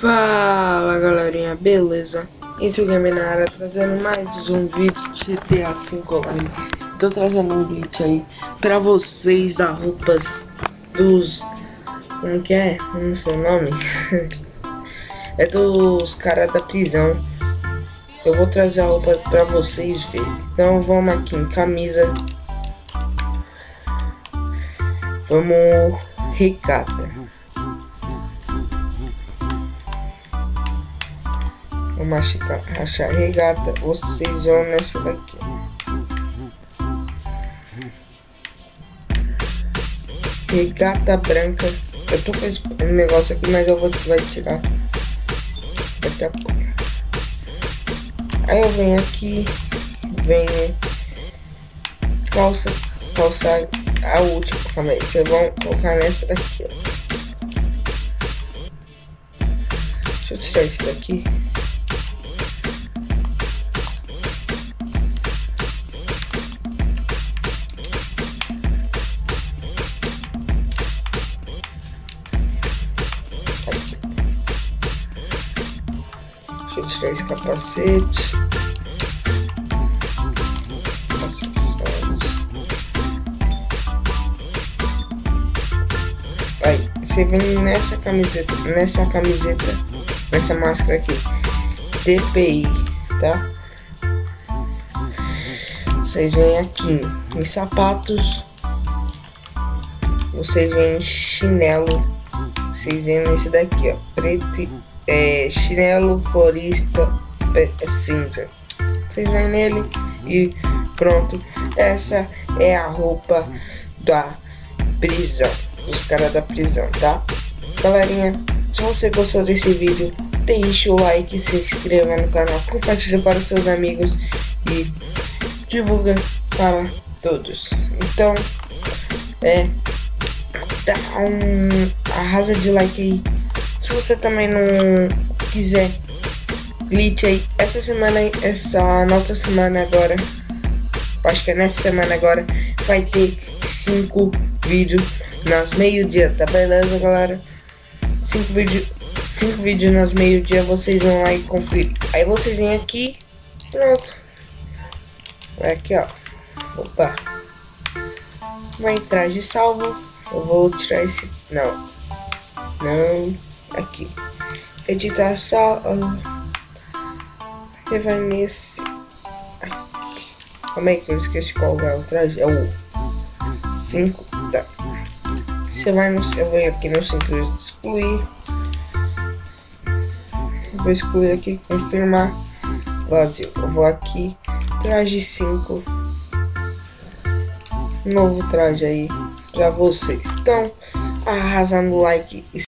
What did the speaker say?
Fala galerinha, beleza? Esse é o Game na área, trazendo mais um vídeo de GTA V online. Tô trazendo um glitch aí pra vocês da roupas dos... Como que é? Não sei o nome. É dos caras da prisão. Eu vou trazer a roupa pra vocês verem. Então vamos aqui em camisa. Vamos regata. Vamos achar regata. Vocês vão nessa daqui. Regata branca. Eu tô com esse negócio aqui, mas eu vai tirar daqui a pouco. Aí eu venho aqui, venho calça a última. Calma aí, vocês vão colocar nessa daqui, ó. Deixa eu tirar isso daqui. Deixa eu tirar esse capacete. Acessórios. Aí, você vem nessa camiseta, nessa máscara aqui. DPI, tá? Vocês vêm aqui em sapatos. Vocês vêm em chinelo. Vocês vêm nesse daqui, ó. Preto. Chinelo florista cinza. Vocês vêm nele e pronto. Essa é a roupa da prisão, dos caras da prisão, tá? Galerinha, se você gostou desse vídeo, deixa o like, se inscreva no canal, compartilhe para os seus amigos e divulga para todos. Então, dá arrasa de like aí. Se você também não quiser glitch aí, na outra semana agora, acho que é nessa semana agora, vai ter 5 vídeos nas meio-dia, tá beleza, galera? 5 vídeos nas meio-dia, vocês vão lá e conferir. Aí vocês vêm aqui, pronto. Vai aqui, ó. Opa. Vai entrar de salvo. Eu vou tirar esse... Não. Aqui, editar só. Você vai nesse aqui. Calma aí que eu esqueci qual é o traje. É o 5. Tá. Você vai no. Eu vou aqui no 5 excluir. Eu vou excluir aqui, confirmar. Vazio. Eu vou aqui. Traje 5. Novo traje aí pra vocês. Então, arrasa no like.